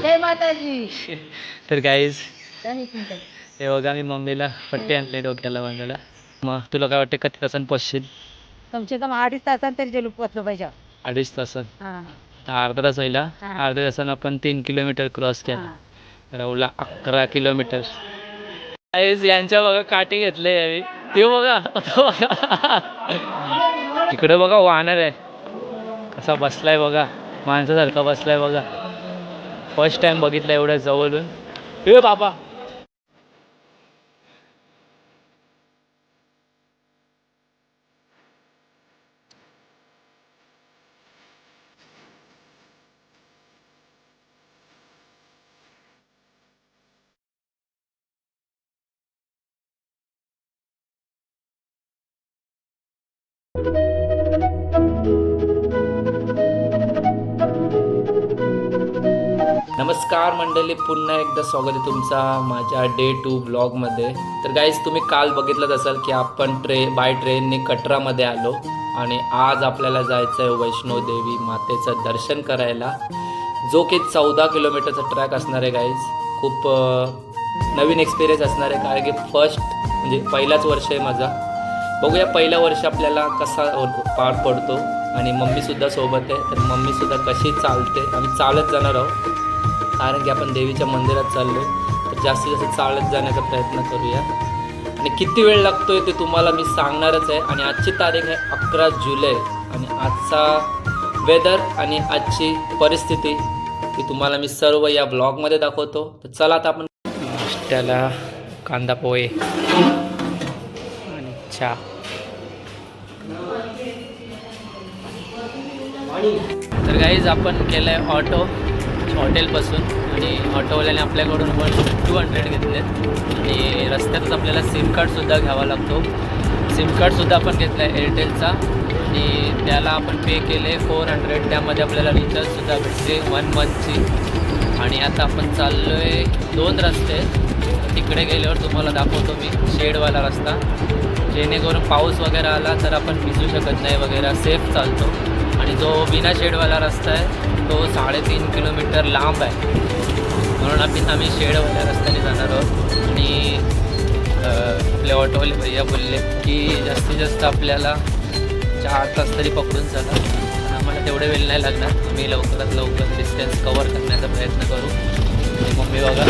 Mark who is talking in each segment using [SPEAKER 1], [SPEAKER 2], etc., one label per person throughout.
[SPEAKER 1] जय माताजी.
[SPEAKER 2] तर गाईज
[SPEAKER 1] एक मिनिट.
[SPEAKER 2] हे बघा मी मम्मीला पट्टी आणले डोक्याला बांधायला. मग तुला काय वाटतं किती तासांनी पोचशील?
[SPEAKER 1] कमसे कम 2.5 तासांत तरी जलू पोचलो पाहिजे.
[SPEAKER 2] 2.5 तासात.
[SPEAKER 1] हा
[SPEAKER 2] अर्धा तास होईल.
[SPEAKER 1] हा.
[SPEAKER 2] अर्ध्या तासानं आपण 3 किलोमीटर क्रॉस केला. रवला 11 किलोमीटर. गाईज यांच्या बघा काठी घेतले यावी. ते बघा इकडे बघा वाहणार आहे कसा बसलाय बघा, माणसासारखा बसलाय बघा. फर्स्ट टाइम बघितलं एवढ्या जवळून. ए बाबा नमस्कार मंडळी, पुन्हा एकदा स्वागत आहे तुमचा माझ्या डे 2 ब्लॉगमध्ये. तर गाईज तुम्ही काल बघितलंच असाल की आपण बाय ट्रेनने कटरामध्ये आलो आणि आज आपल्याला जायचं आहे वैष्णोदेवी मातेचं दर्शन करायला, जो की 14 किलोमीटरचा ट्रॅक असणार आहे. गाईज खूप नवीन एक्सपिरियन्स असणार आहे, कारण की फर्स्ट म्हणजे पहिलाच वर्ष आहे माझा. बघूया पहिल्या वर्ष आपल्याला कसा पार पडतो. आणि मम्मीसुद्धा सोबत आहे, तर मम्मीसुद्धा कशी चालते. आम्ही चालत जाणार आहोत कारण की आपण देवीच्या मंदिरात चाललो आहे, तर जास्तीत जास्त चालत जाण्याचा प्रयत्न करूया. आणि किती वेळ लागतो आहे ते तुम्हाला मी सांगणारच आहे. आणि आजची तारीख आहे 11 जुलै आणि आजचा वेदर आणि आजची परिस्थिती ती तुम्हाला मी सर्व या ब्लॉगमध्ये दाखवतो. तर चला आता आपण नाश्त्याला कांदा पोहे आणि चहा. तर गाईज आपण केलं आहे ऑटो हॉटेलपासून आणि ऑटोवाल्याने आपल्याकडून 200 घेतले आणि रस्त्यातच आपल्याला सिम कार्डसुद्धा घ्यावा लागतो. सिम कार्डसुद्धा आपण घेतला आहे एअरटेलचा आणि त्याला आपण पे केले 400. त्यामध्ये आपल्याला रिचार्जसुद्धा भेटते 1 मंथची. आणि आता आपण चाललो आहे 2 रस्ते, तिकडे गेल्यावर तुम्हाला दाखवतो मी शेडवाला रस्ता, जेणेकरून पाऊस वगैरे आला तर आपण भिजू शकत नाही वगैरे, सेफ चालतो. आणि जो बिना शेडवाला रस्ता आहे तो 3.5 किलोमीटर लांब आहे, म्हणून आम्ही शेडवाल्या रस्त्याने जाणार आहोत. आणि आपले ऑटोवाले भैया बोलले की जास्तीत जास्त आपल्याला 4 तास तरी पकडून चला, आम्हाला तेवढे वेळ नाही लागणार. आम्ही लवकरात लवकर डिस्टन्स कवर करण्याचा प्रयत्न करू. मम्मी बघा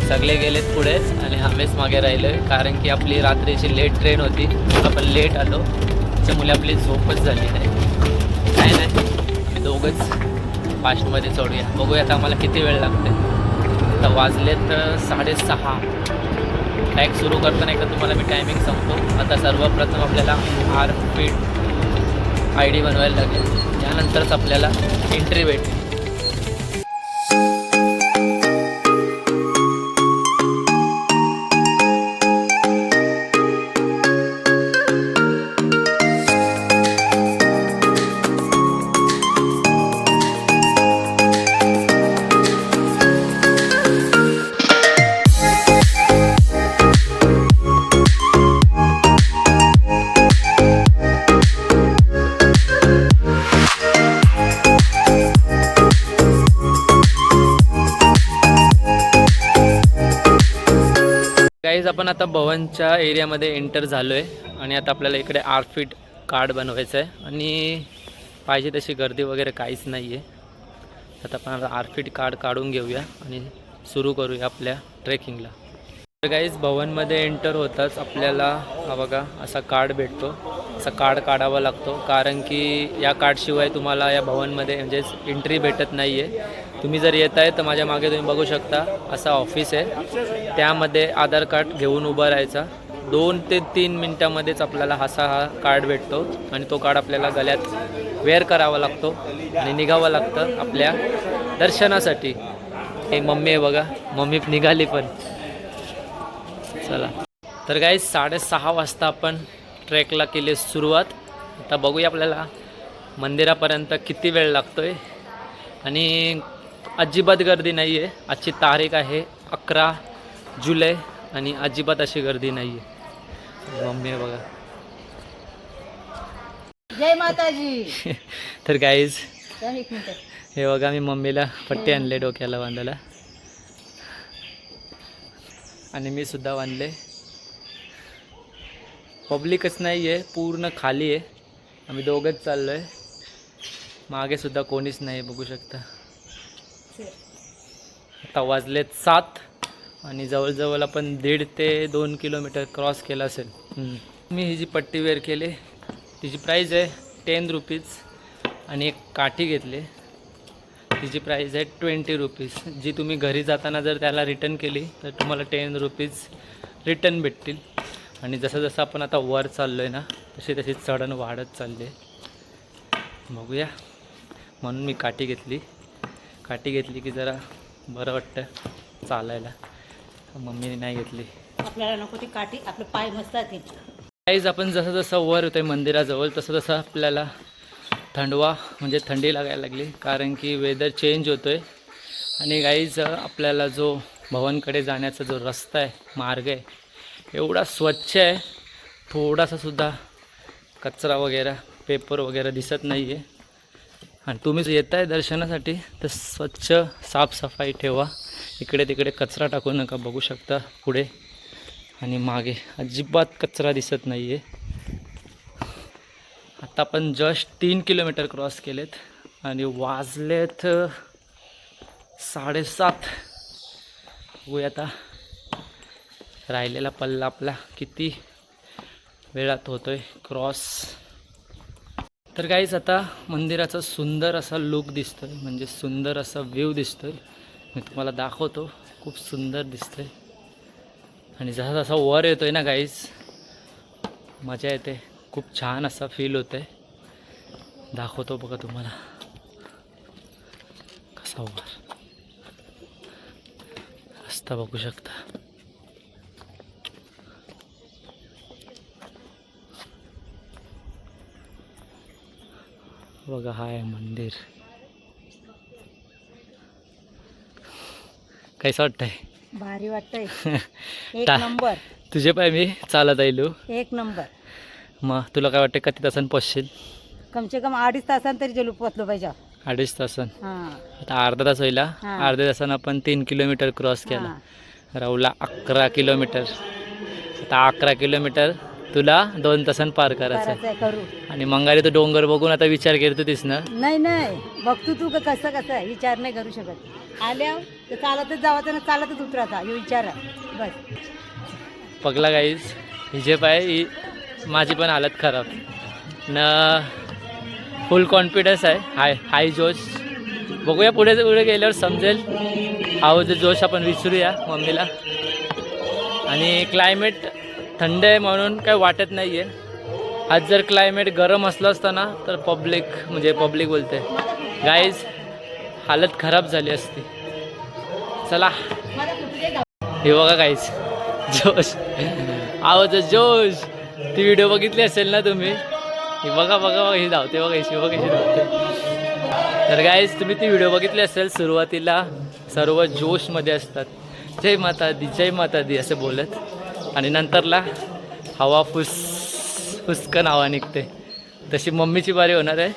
[SPEAKER 2] सगळे गेलेत पुढे आणि आम्हीच मागे राहिलो आहे, कारण की आपली रात्रीची लेट ट्रेन होती, आपण लेट आलो, त्याच्यामुळे आपली झोपच झाली नाही. काय नाही, आम्ही दोघंच फास्टमध्ये चढूया. बघूया आता आम्हाला किती वेळ लागते. आता वाजलेत 6:30. ट्रॅक सुरू करताना एकदा तुम्हाला मी टायमिंग सांगतो. आता सर्वप्रथम आपल्याला RFID ID बनवायला लागेल, त्यानंतरच आपल्याला एंट्री भेटेल. गाईज आपण आता भवनच्या एरियामध्ये एंटर झालो आहे आणि आता आपल्याला इकडे RFID कार्ड बनवायचं आहे आणि पाहिजे तशी गर्दी वगैरे काहीच नाही आहे. आता आपण RFID कार्ड काढून घेऊया आणि सुरू करूया आपल्या ट्रेकिंगला. तर गाईज भवनमध्ये एंटर होताच आपल्याला हा बघा असा कार्ड भेटतो. असा कार्ड काढावा लागतो, कारण की या कार्डशिवाय तुम्हाला या भवनमध्ये म्हणजेच एंट्री भेटत नाही आहे. तुम्ही जर येत आहे तर माझ्या मागे तुम्ही बघू शकता असा ऑफिस आहे, त्यामध्ये आधार कार्ड घेऊन उभं राहायचा. 2 ते 3 मिनटामध्येच आपल्याला हा कार्ड भेटतो आणि तो कार्ड आपल्याला गळ्यात वेअर करावा लागतो आणि निघावं लागतं आपल्या दर्शनासाठी. हे मम्मी आहे बघा, मम्मी निघाली पण. चला तर गाईज 6:30 वाजता आपण ट्रेकला केली सुरुवात. आता बघूया आपल्याला मंदिरापर्यंत किती वेळ लागतो आहे. आणि अजिबात गर्दी नाही आहे. आजची तारीख आहे 11 जुलै आणि अजिबात अशी गर्दी नाही आहे. मम्मी बघा.
[SPEAKER 1] जय माताजी.
[SPEAKER 2] तर गाईज
[SPEAKER 1] एक मिनिट.
[SPEAKER 2] हे बघा मी मम्मीला पट्टी आणले डोक्याला बांधायला आणि मी सुद्धा बांधले. पब्लिकच नाही आहे, पूर्ण खाली आहे. आम्ही दोघंच चाललो आहे, मागे सुद्धा कोणीच नाही बघू शकता. आता वाजलेत 7 आणि जवळजवळ आपण 1.5 ते 2 किलोमीटर क्रॉस केला असेल. मी ही जी पट्टी वेअर केली तिची प्राईज आहे 10 रुपीज आणि एक काठी घेतली तिची प्राईज आहे 20 रुपीज. जी तुम्ही घरी जाताना जर त्याला रिटर्न केली तर तुम्हाला 10 रुपीज रिटर्न भेटतील. आणि जसं जसं आपण आता वर चाललो आहे ना तशी तशी चढण वाढत चालली आहे. बघूया म्हणून मी काठी घेतली की जरा बरं वाटतं चालायला. मम्मीने नाही घेतली.
[SPEAKER 1] आपल्याला नको ती काठी, आपले पाय मस्त आहेत.
[SPEAKER 2] गाईज आपण जसं जसं वर होतोय मंदिराजवळ तसं तसं आपल्याला थंडवा म्हणजे थंडी लागायला लागली, कारण की वेदर चेंज होतोय. आणि गाईज आपल्याला जो भवनकडे जाण्याचा जो रस्ता आहे, मार्ग आहे, एवढा स्वच्छ आहे, थोडासा सुद्धा कचरा वगैरे पेपर वगैरे दिसत नाही आहे. आणि तुम्ही येत आहे दर्शनासाठी तर स्वच्छ साफसफाई ठेवा, इकडे तिकडे कचरा टाकू नका. बघू शकता पुढे आणि मागे अजिबात कचरा दिसत नाही आहे. आता आपण जस्ट 3 किलोमीटर क्रॉस केलेत आणि वाजलेत 7:30. बघूया आता राहिलेला पल्ला आपला किती वेळात होतोय क्रॉस. तर गाईज आता मंदिराचा सुंदर असा लुक दिसतोय, म्हणजे सुंदर असा व्ह्यू दिसतोय. मी तुम्हाला दाखवतो, खूप सुंदर दिसतोय. आणि जसा जसा वर येतोय ना गाईज मजा येते, खूप छान असा फील होतोय. दाखवतो बघा तुम्हाला कसा वर रस्ता बघू शकता. बघा हा आहे मंदिर. कैसा वाटतंय?
[SPEAKER 1] भारी वाटतंय. एक नंबर.
[SPEAKER 2] तुझे पाय मी चालत आलो.
[SPEAKER 1] एक नंबर.
[SPEAKER 2] मग तुला काय वाटतं किती तासांनी पोचशील?
[SPEAKER 1] कम से कम 2.5 तासांत तरी जलू पोचलो पाहिजे.
[SPEAKER 2] 2.5 तासां.
[SPEAKER 1] हां.
[SPEAKER 2] आता अर्धा तास होईल. अर्ध्या तासानं आपण 3 किलोमीटर क्रॉस केला. राहुला 11 किलोमीटर. आता 11 किलोमीटर तुला 2 तासांत पार करायचं आहे.
[SPEAKER 1] करू.
[SPEAKER 2] आणि मंगारी तू डोंगर बघून आता विचार करतो तीस ना?
[SPEAKER 1] नाही बघतो तू कसं कसं विचार नाही करू शकत. आल्या तर चालतच जावाचं ना चालतच उतरायचा हे विचार आहे बस.
[SPEAKER 2] पगला गाईज हिजे पाय ही माझी पण हालत खराब न. फुल कॉन्फिडन्स आहे, हाय जोश. बघूया पुढे गेल्यावर समजेल. हा जो जोश आपण विसरूया मम्मीला. आणि क्लायमेट थंड आहे म्हणून काही वाटत नाही आहे. आज जर क्लायमेट गरम असलं असतं ना तर पब्लिक बोलते गाईज हालत खराब झाली असती. चला हे बघा गाईज जोश, आवाज जोश. ती व्हिडिओ बघितली असेल ना तुम्ही? ही बघा ही धावते बघा, ही कशी धावते. तर गाईज तुम्ही ती व्हिडिओ बघितली असेल. सुरुवातीला सर्व जोशमध्ये असतात, जय माता दी असं बोलत, आणि नंतरला हवा फुसकन हवा निघते. तशी मम्मीची बारी होणार आहे,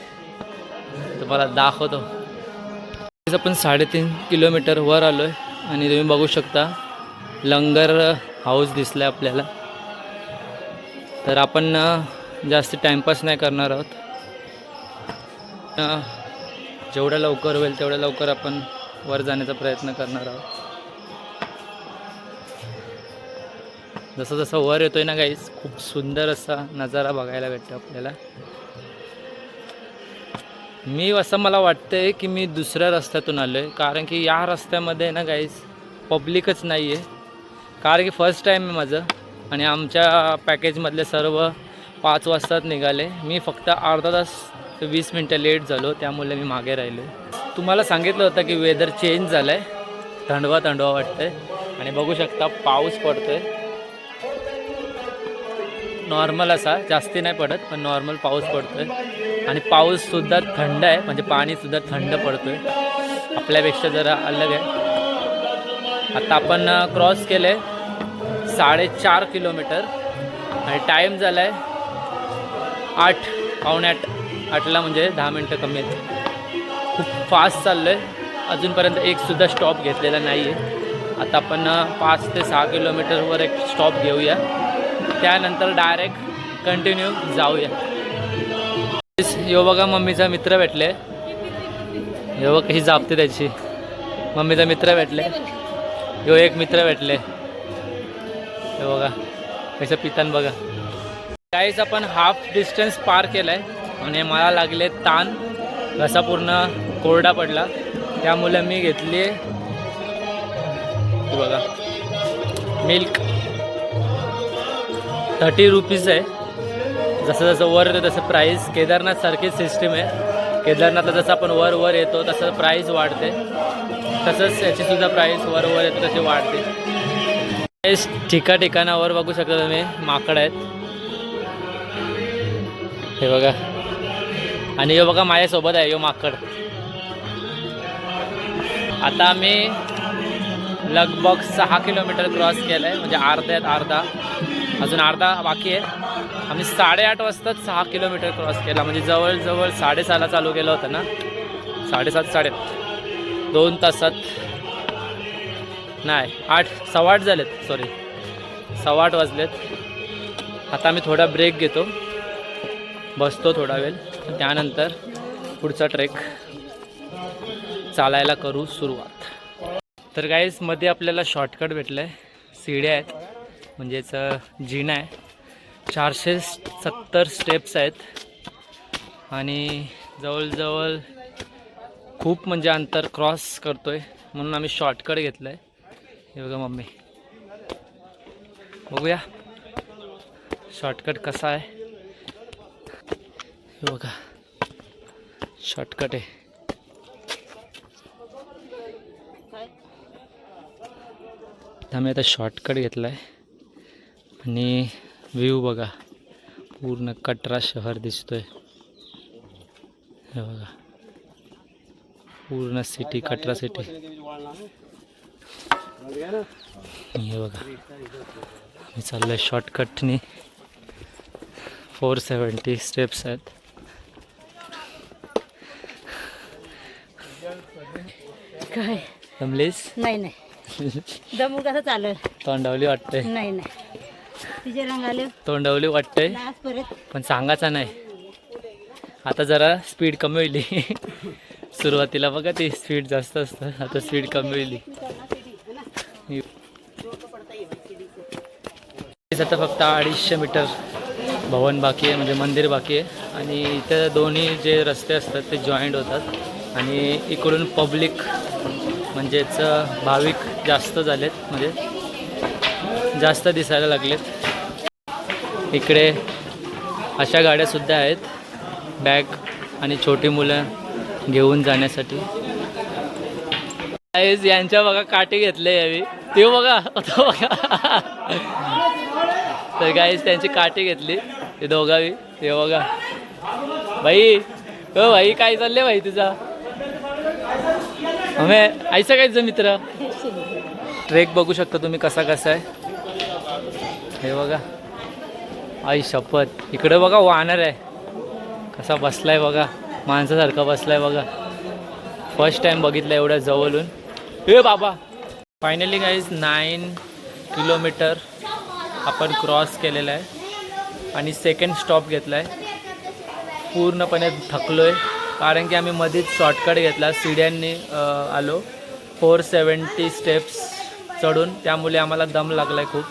[SPEAKER 2] तुम्हाला दाखवतो. आपण 3.5 किलोमीटर वर आलो आहे आणि तुम्ही बघू शकता लंगर हाऊस दिसलं आहे आपल्याला. तर आपण जास्त टाईमपास नाही करणार आहोत. जेवढं लवकर होईल तेवढं लवकर आपण वर जाण्याचा प्रयत्न करणार आहोत. जसं जसं वर येतोय ना गाईस खूप सुंदर असा नजारा बघायला भेटतो आपल्याला. मला वाटतंय की मी दुसऱ्या रस्त्यातून आलो आहे, कारण की या रस्त्यामध्ये ना गाईस पब्लिकच नाही आहे. कारण की फर्स्ट टाईम आहे माझं, आणि आमच्या पॅकेजमधले सर्व 5 वाजताच निघाले. मी फक्त अर्धा तास 20 मिनटं लेट झालो, त्यामुळे मी मागे राहिलो. तुम्हाला सांगितलं होतं की वेदर चेंज झालं आहे, थंडवा वाटतंय. आणि बघू शकता पाऊस पडतोय, नॉर्मल असा, जास्ती नाही पडत पण नॉर्मल पाऊस पडतोय. आणि पाऊससुद्धा थंड आहे, म्हणजे पाणीसुद्धा थंड पडतोय, आपल्यापेक्षा जरा अलग आहे. आता आपण क्रॉस केलं आहे 4.5 किलोमीटर आणि टाईम झाला आहे 8, पावणे 8ला, म्हणजे 10 मिनटं कमी आहेत. खूप फास्ट चाललो आहे. अजूनपर्यंत एकसुद्धा स्टॉप घेतलेला नाही आहे. आता आपण 5 ते 6 किलोमीटरवर एक स्टॉप घेऊया, त्यानंतर डायरेक्ट कंटिन्यू जाऊया. यो बघा मम्मीचा मित्र भेटले. हे बघ कशी जापते त्याची. मम्मीचा मित्र भेटले. यो एक मित्र भेटले. हे बघा कसं पितान बघा. काहीच आपण हाफ डिस्टन्स पार केलं आहे आणि मला लागले ताण. घसा पूर्ण कोरडा पडला, त्यामुळे मी घेतली बघा मिल्क. 30 रुपीज आहे. जसं जसं वर येतं तसं प्राईस. केदारनाथ सारखीच सिस्टीम आहे. केदारनाथला जसं आपण वर वर येतो तसं प्राईस वाढते, तसंच याचीसुद्धा प्राईस वर वर येतो तशी वाढते. ठिकाणावर बघू शकता तुम्ही माकड आहेत. हे बघा. आणि हे बघा माझ्यासोबत आहे यो माकड. आता आम्ही लगभग 6 किलोमीटर क्रॉस केलं आहे, म्हणजे अर्धा अजून अर्धा बाकी आहे. आम्ही 8:30 वाजताच 6 किलोमीटर क्रॉस केला, म्हणजे जवळजवळ 6:30ला चालू केलं होतं ना. 7:30 8:30 2 तासात नाही 8 सव्वा 8 झालेत. सॉरी 7:15 वाजलेत. आता आम्ही थोडा ब्रेक घेतो, बसतो थोडा वेळ, त्यानंतर पुढचा ट्रेक चालायला करू सुरुवात. तर गाईज मध्ये आपल्याला शॉर्टकट भेटलं आहे. सीड्या आहेत, म्हणजेच जिना आहे. 470 स्टेप्स आहेत आणि जवळजवळ खूप म्हणजे अंतर क्रॉस करतो आहे, म्हणून आम्ही शॉर्टकट घेतलं आहे. हे बघा मम्मी, बघूया शॉर्टकट कसा आहे. हे बघा शॉर्टकट आहे. आम्ही आता शॉर्टकट घेतला आहे आणि व्ह्यू बघा, पूर्ण कटरा शहर दिसतोय. हे बघा पूर्ण सिटी, कटरा सिटी. हे बघा आम्ही चाललोय शॉर्टकटनी. 470 स्टेप्स आहेत.
[SPEAKER 1] काय
[SPEAKER 2] जमलीस?
[SPEAKER 1] नाही दमू कसं चालेल.
[SPEAKER 2] तोंडावली वाटतंय.
[SPEAKER 1] नाही तिचे रंग आले.
[SPEAKER 2] तोंडावली वाटतंय
[SPEAKER 1] परत
[SPEAKER 2] पण सांगायचा नाही. आता जरा स्पीड कमी होईल. सुरुवातीला बघा ती स्पीड जास्त असतं, आता स्पीड कमी होईल. आता फक्त 250 मीटर भवन बाकी आहे, म्हणजे मंदिर बाकी आहे. आणि इथं दोन्ही जे रस्ते असतात ते जॉईंट होतात आणि इकडून पब्लिक म्हणजेच भाविक जास्त झालेत, म्हणजे जास्त दिसायला लागलेत. इकडे अशा गाड्यासुद्धा आहेत, बॅग आणि छोटी मुलं घेऊन जाण्यासाठी. यांच्या बघा काठी घेतले यावी, ते बघा तो बघा. तर गाईज त्यांची काठी घेतली, ते दोघावी. ते बघा भाई, हो भाई काय चालले भाई तुझा? आम्ही आईचं कायचं मित्र. ट्रेक बघू शकता तुम्ही कसा आहे. हे बघा आई शपथ. इकडे बघा वानर आहे कसा बसलाय बघा, माणसासारखा बसलाय बघा. फर्स्ट टाइम बघितलं एवढ्या जवळून. हे बाबा फायनली गाईज 9 किलोमीटर आपण क्रॉस केलेला आहे आणि सेकंड स्टॉप घेतला आहे. पूर्णपणे थकलो आहे, कारण की आम्ही मध्येच शॉर्टकट घेतला. सीड्यांनी आलो 470 स्टेप्स चढून, त्यामुळे आम्हाला दम लागला आहे खूप,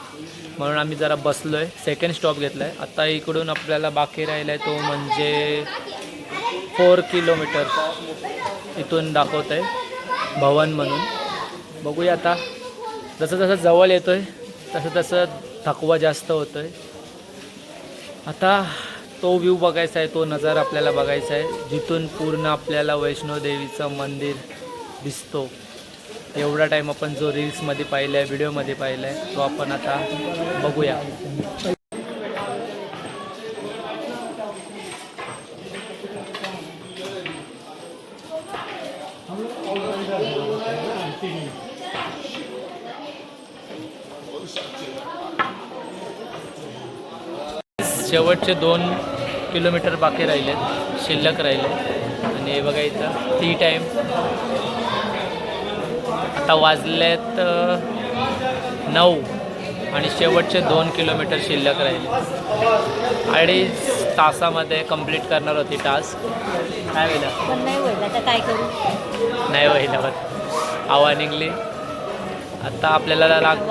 [SPEAKER 2] म्हणून आम्ही जरा बसलो आहे. सेकंड स्टॉप घेतला आहे. आता इकडून आपल्याला बाकी राहिला आहे तो म्हणजे 4 किलोमीटर इथून दाखवत आहे भवन म्हणून. बघूया आता जसं जसं जवळ येतो आहे तसं तसं थकवा जास्त होतो आहे. आता तो व्ह्यू बघायचा आहे, तो नजारा आपल्याला बघायचा आहे, जिथून पूर्ण आपल्याला वैष्णोदेवीचं मंदिर दिसतो. एवढा टाईम आपण जो रील्समध्ये पाहिला आहे, व्हिडिओमध्ये पाहिला आहे, तो आपण आता बघूया. शेवटचे 2 किलोमीटर बाकी राहिलेत, शिल्लक राहिले आणि हे बघा इथं टी टाईम. आता वाजलेत 9 आणि शेवटचे 2 किलोमीटर शिल्लक राहिले. 2.5 तासामध्ये कंप्लीट करणार होती टास्क. काय होईल?
[SPEAKER 1] पण नाही होईल, आता काय करू.
[SPEAKER 2] नाही होईल. हवा निघली. आता आपल्याला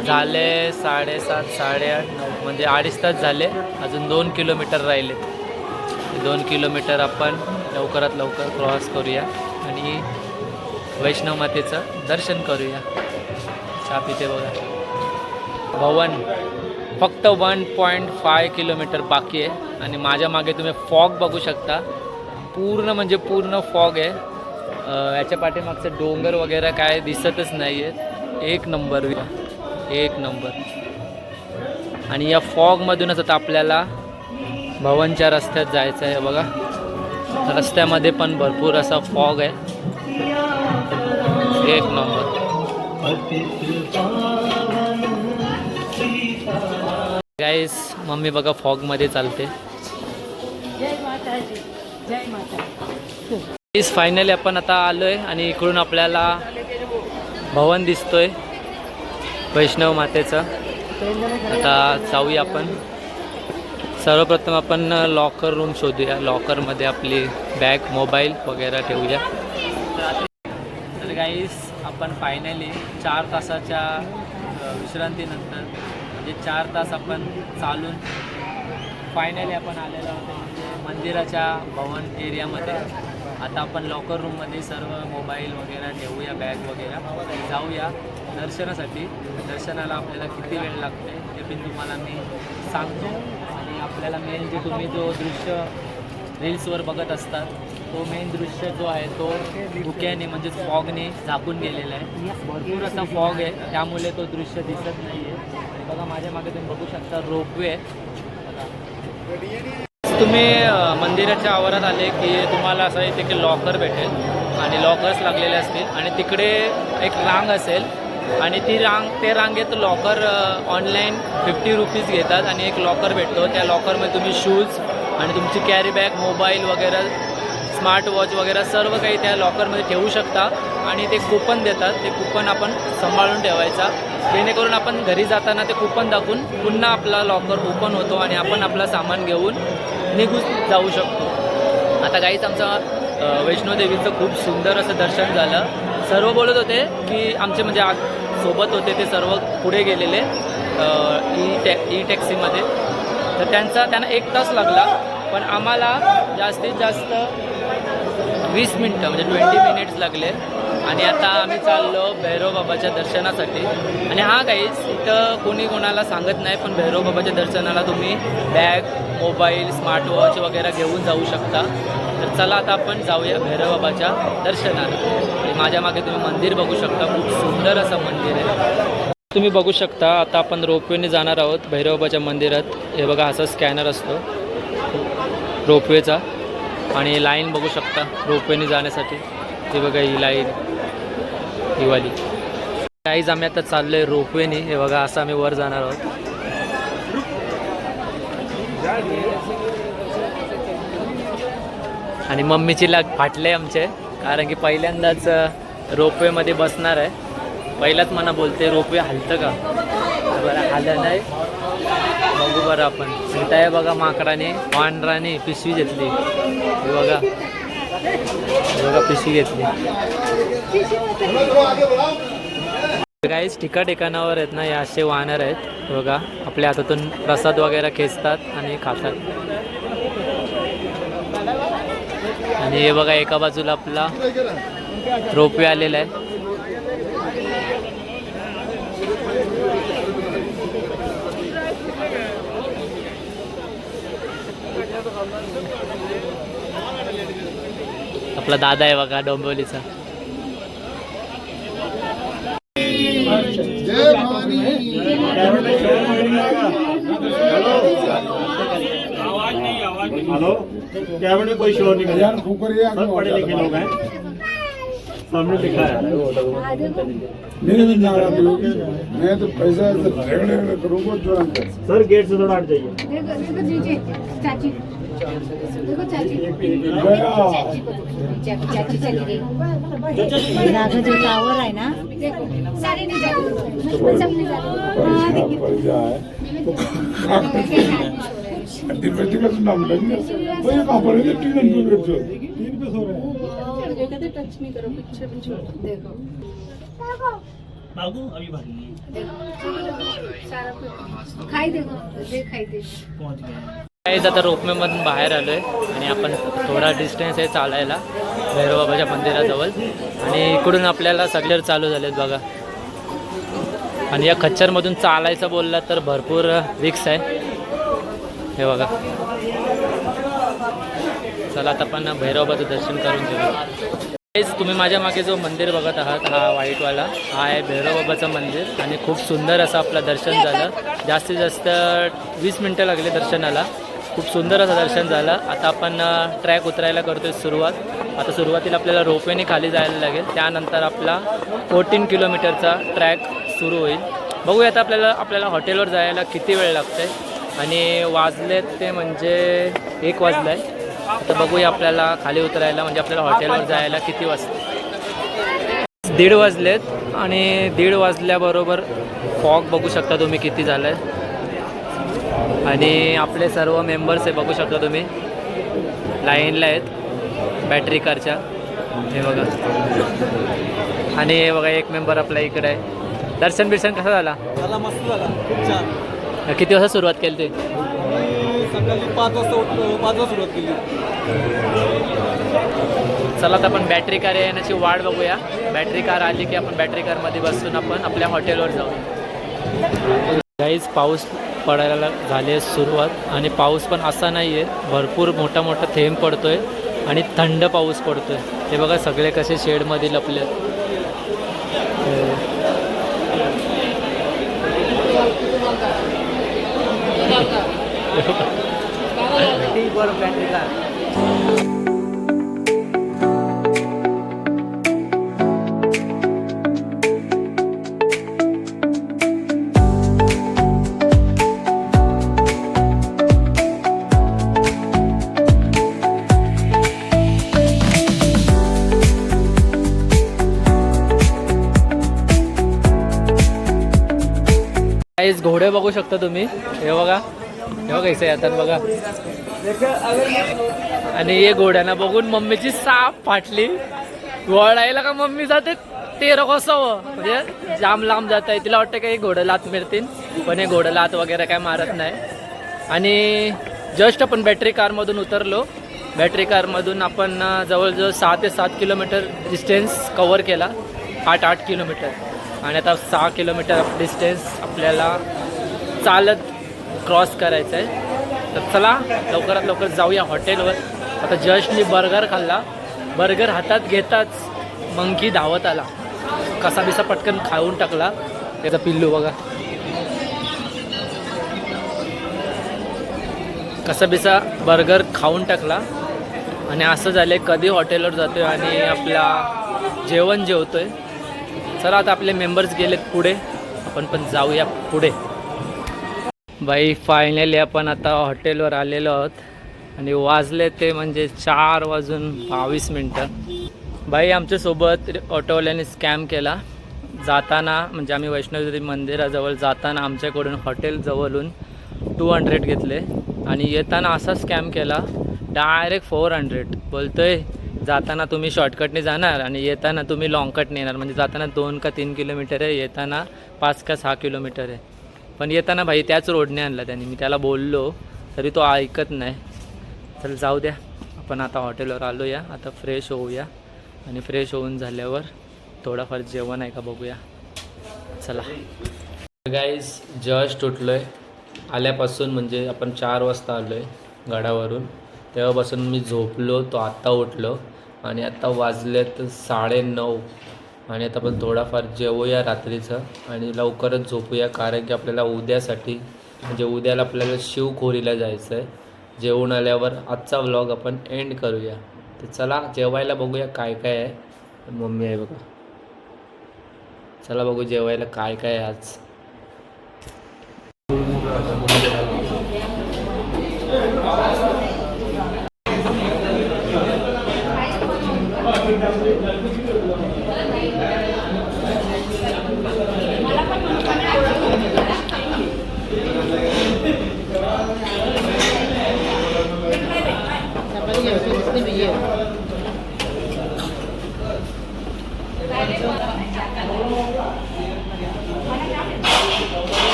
[SPEAKER 2] झाले 7:30 8:30 9 म्हणजे 2.5 तास झाले. अजून 2 किलोमीटर राहिले. 2 किलोमीटर आपण लवकरात लवकर क्रॉस करूया आणि वैष्णव मातेचं दर्शन करूया. चहा पिते बघा. भवन फक्त 1.5 किलोमीटर बाकी आहे आणि माझ्या मागे तुम्ही फॉग बघू शकता. पूर्ण म्हणजे पूर्ण फॉग आहे. याच्या पाठीमागचं डोंगर वगैरे काय दिसतच नाही आहेत. एक नंबर आणि या फॉगमधूनच आता आपल्याला भवनच्या रस्त्यात जायचं आहे. बघा रस्त्यामध्ये पण भरपूर असा फॉग आहे. एक नंबर. गाईस मम्मी बघा फॉगमध्ये चालते.
[SPEAKER 1] जय माताजी, जय माता.
[SPEAKER 2] फायनली आपण आता आलोय आणि इकडून आपल्याला भवन दिसतोय वैष्णव मातेचं. आता जाऊया आपण. सर्वप्रथम आपण लॉकर रूम शोधूया. लॉकरमध्ये आपली बॅग मोबाईल वगैरे ठेवूया. तर गाईस आपण फायनली 4 तासाच्या विश्रांतीनंतर म्हणजे 4 तास आपण चालून फायनली आपण आलेलो होतो म्हणजे मंदिराच्या भवन एरियामध्ये. आता आपण लॉकर रूममध्ये सर्व मोबाईल वगैरे ठेवूया, बॅग वगैरे. जाऊया दर्शनासाठी. दर्शनाला आपल्याला किती वेळ लागते ते पण तुम्हाला मी सांगतो. आणि आपल्याला मेन जे तुम्ही जो दृश्य रील्सवर बघत असतात तो मेन दृश्य जो आहे तो धुक्याने म्हणजे फॉगने झाकून गेलेला आहे. भरपूर असा फॉग आहे त्यामुळे तो दृश्य दिसत नाही आहे. आणि बघा माझ्या मागे तुम्ही बघू शकता रोपवे आहे. तुम्ही मंदिराच्या आवारात आले की तुम्हाला असं इथे की लॉकर भेटेल आणि लॉकर्स लागलेले असतील आणि तिकडे एक रांग असेल आणि ते रांगेत लॉकर ऑनलाईन 50 रुपीज घेतात आणि एक लॉकर भेटतो. त्या लॉकरमध्ये तुम्ही शूज आणि तुमची कॅरी बॅग, मोबाईल वगैरे, स्मार्ट वॉच वगैरे सर्व काही त्या लॉकरमध्ये ठेवू शकता. आणि ते कूपन देतात. ते कूपन आपण सांभाळून ठेवायचा जेणेकरून आपण घरी जाताना ते कूपन दाखवून पुन्हा आपला लॉकर ओपन होतो आणि आपण आपलं सामान घेऊन निघून जाऊ शकतो. आता काहीच आमचं वैष्णोदेवीचं खूप सुंदर असं दर्शन झालं. सर्व बोलत होते की आमचे म्हणजे सोबत होते ते सर्व पुढे गेलेले ई टॅक्सीमध्ये. तर त्यांना 1 तास लागला पण आम्हाला जास्तीत जास्त 20 मिनटं म्हणजे 20 मिनिट्स लागले. आणि आता आम्ही चाललो भैरव बाबाच्या दर्शनासाठी. आणि हा गाईज इथं कोणी कोणाला सांगत नाही पण भैरव बाबाच्या दर्शनाला तुम्ही बॅग, मोबाईल, स्मार्ट वॉच वगैरे घेऊन जाऊ शकता. तर चला आता आपण जाऊया भैरव बाबाच्या दर्शनाला. आणि माझ्या मागे तुम्ही मंदिर बघू शकता. खूप सुंदर असं मंदिर आहे. तुम्ही बघू शकता आता आपण रोपवेने जाणार आहोत भैरव बाबाच्या मंदिरात. हे बघा असा स्कॅनर असतो रोपवेचा आणि लाईन बघू शकता रोपवेने जाण्यासाठी. हे बघा ही लाईन ही वाली. काहीच आम्ही आता चाललो आहे रोपवेने. हे बघा असं आम्ही वर जाणार आहोत. आणि मम्मीची लाग फाटले आमचे कारण की पहिल्यांदाच रोपवेमध्ये बसणार आहे. पहिलाच मना बोलते रोपवे हलतं का. बरं हालं नाही बघू बरं आपण. त्या बघा माकडाने वानराने पिशवी घेतली. हे बघा पिशवी घेतली. काहीच ठिकाणावर आहेत ना हे असे वानर आहेत. बघा आपल्या हातातून प्रसाद वगैरे खेचतात आणि खातात. आणि हे बघा एका बाजूला आपला रोपवे आलेला आहे. आपला दादा आहे बघा डोंबिवलीचा.
[SPEAKER 3] हेलो कैबिन में कोई शोर नहीं कर। सब पढ़े लिखे लोग हैं। सामने लिखा है।
[SPEAKER 4] नहीं ना रहा मैं तो पैसा झगड़े करूँगा तुरंत।
[SPEAKER 3] सर गेट से थोड़ा हट जाइए।
[SPEAKER 5] देखो देखो दीजिए चाची, देखो चाची,
[SPEAKER 4] गया
[SPEAKER 5] चाची चली गई।
[SPEAKER 1] मागं जो टावर आहे ना
[SPEAKER 5] देखो सारी नहीं जाती, सब नहीं जाती।
[SPEAKER 4] पड़ जाए डिप्टी का नाम लेंगे वो ये कहाँ पर है? 3 पे सो रहे हैं।
[SPEAKER 5] टच नहीं करो, पीछे पीछे देखो
[SPEAKER 3] बाबू अभी भागी
[SPEAKER 5] सारा कुछ खाई देखो, देख खाई दे।
[SPEAKER 3] पहुंच गए।
[SPEAKER 2] काहीच आता रोपमेमधून बाहेर आलो आहे आणि आपण थोडा डिस्टन्स आहे चालायला भैरवबाबाच्या मंदिराजवळ आणि इकडून आपल्याला सगळे चालू झालेत बघा. आणि या खच्चरमधून चालायचं बोलला तर भरपूर रिक्स आहे हे बघा. चला आता आपण भैरवबाबाचं दर्शन करून घेऊ. तुम्ही माझ्या मागे जो मंदिर बघत आहात हा व्हाईटवाला हा आहे भैरवबाबाचं मंदिर आणि खूप सुंदर असं आपलं दर्शन झालं. जास्तीत जास्त 20 मिनटं लागले दर्शनाला. खूप सुंदर असं दर्शन झालं. आता आपण ट्रॅक उतरायला करतोय सुरुवात. आता सुरुवातीला आपल्याला रोपवेने खाली जायला लागेल, त्यानंतर आपला 14 किलोमीटरचा ट्रॅक सुरू होईल. बघूया आता आपल्याला हॉटेलवर जायला किती वेळ लागतोय. आणि वाजलेत ते म्हणजे 1 वाजलं आहे. आता बघूया आपल्याला खाली उतरायला म्हणजे आपल्याला हॉटेलवर जायला किती वाजते. 1:30 वाजलेत आणि 1:30 वाजल्याबरोबर फॉग बघू शकता तुम्ही किती झालं आहे. आणि आपले सर्व मेंबर्स आहे बघू शकता तुम्ही लाईनला आहेत बॅटरी कारच्या हे बघा. आणि हे बघा एक मेंबर आपल्या इकडे आहे. दर्शन बिर्शन कसा झाला?
[SPEAKER 3] झाला मस्त झाला, खूप छान.
[SPEAKER 2] किती वाजता सुरुवात केली ते?
[SPEAKER 3] सकाळी 5 वाजता उठलो, 5 वाजता सुरुवात केली.
[SPEAKER 2] चला आता आपण बॅटरी कार येण्याची वाट बघूया. बॅटरी कार आली की आपण बॅटरी कारमध्ये बसून आपण आपल्या हॉटेलवर जाऊ. गाईज पाऊस पडायला झाली आहे सुरुवात आणि पाऊस पण असा नाही आहे, भरपूर मोठा मोठा थेंब पडतो आहे आणि थंड पाऊस पडतो आहे. हे बघा सगळे कसे शेडमध्ये लपले आहेत. बॅटरी कार घोडे बघू शकता तुम्ही. हे बघा इथे येतात बघा. आणि हे घोड्यांना बघून मम्मीची साप फाटली. वळायला का मम्मी जाते ते रकोसावं म्हणजे जाम लांब जात आहे. तिला वाटतं काही घोडं लात मिळतील पण हे घोडं लात वगैरे काय मारत नाही. आणि जस्ट आपण बॅटरी कारमधून उतरलो. बॅटरी कारमधून आपण जवळजवळ 6 ते 7 किलोमीटर डिस्टन्स कवर केला. 8 किलोमीटर. आणि आता 6 किलोमीटर डिस्टन्स आपल्याला चालत क्रॉस करायचं आहे. तर चला लवकरात लवकर जाऊया हॉटेलवर. आता जस्ट मी बर्गर खाल्ला. बर्गर हातात घेताच मंकी धावत आला. कसा बिसा पटकन खाऊन टाकला. त्याचा पिल्लू बघा कसा बिसा बर्गर खाऊन टाकला. आणि असं झालं कधी हॉटेलवर जातोय आणि आपला जेवण जेवतोय. चला आता आपले मेंबर्स गेलेत पुढे, आपण पण जाऊया पुढे. बाई फायनली आपण आता हॉटेलवर आलेलो आहोत आणि वाजले ते म्हणजे 4:22. बाई आमच्यासोबत ऑटोवाल्याने स्कॅम केला. जाताना म्हणजे आम्ही वैष्णोदेवी मंदिराजवळ जाताना आमच्याकडून हॉटेलजवळून 200 घेतले आणि येताना असा स्कॅम केला डायरेक्ट 400. बोलतोय जाताना तुम्ही शॉर्टकटने जाणार आणि येताना तुम्ही लॉंगकटने येणार. म्हणजे जाताना 2 का 3 किलोमीटर आहे, येताना 5 का 6 किलोमीटर आहे. पण येताना भाई त्याच रोडने आणला त्यांनी. मी त्याला बोललो तरी तो ऐकत नाही. चल जाऊ द्या. आपण आता हॉटेलवर आलो या. आता फ्रेश होऊया आणि फ्रेश होऊन झाल्यावर थोडाफार जेवण आहे का बघूया. चला गाईज जस्ट उठलो आहे. आल्यापासून म्हणजे आपण 4 वाजता आलो आहे गडावरून. तेव्हापासून मी झोपलो तो आत्ता उठलो आणि आत्ता वाजलेत 9:30. आणि आता आपण थोडाफार जेवूया रात्रीचं आणि लवकरच झोपूया. कारण की आपल्याला उद्यासाठी म्हणजे उद्याला आपल्याला शिवखोरीला जायचं आहे. जेवून आल्यावर आजचा व्लॉग आपण एंड करूया. तर चला जेवायला बघूया काय काय आहे. आणि मम्मी आहे बघा. चला बघू जेवायला काय काय आहे आज.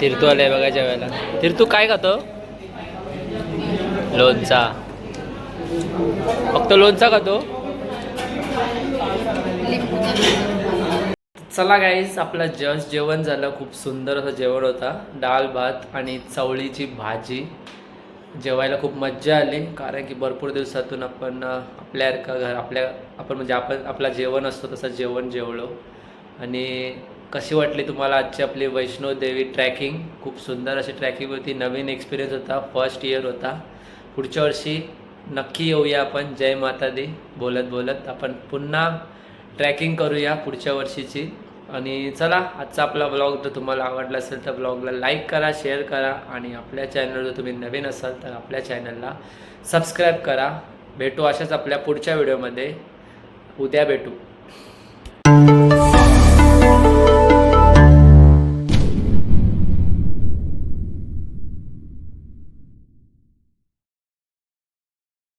[SPEAKER 2] तीर्थू आलाय बघा जेवायला. तीर्थू काय खातो? लोणचा. फक्त लोणचा खातो. चला गाईस, आपलं जस्ट जेवण झालं. खूप सुंदर असं जेवण होता. डाळ भात आणि चवळीची भाजी. जेवायला खूप मज्जा आली, कारण की भरपूर दिवसातून आपण आपण म्हणजे आपला जेवण असतो तसं जेवण जेवलो. आणि कशी वाटली तुम्हाला आजची आपली वैष्णोदेवी ट्रॅकिंग? खूप सुंदर अशी ट्रॅकिंग होती. नवीन एक्सपिरियन्स होता. फर्स्ट इयर होता. पुढच्या वर्षी नक्की येऊया आपण. जय माता दी बोलत बोलत आपण पुन्हा ट्रॅकिंग करूया पुढच्या वर्षीची. आणि चला, आजचा आपला ब्लॉग जर तुम्हाला आवडला असेल तर ब्लॉगला लाईक करा, शेअर करा. आणि आपल्या चॅनलवर जर तुम्ही नवीन असाल तर आपल्या चॅनलला सबस्क्राईब करा. भेटू अशाच आपल्या पुढच्या व्हिडिओमध्ये. उद्या भेटू.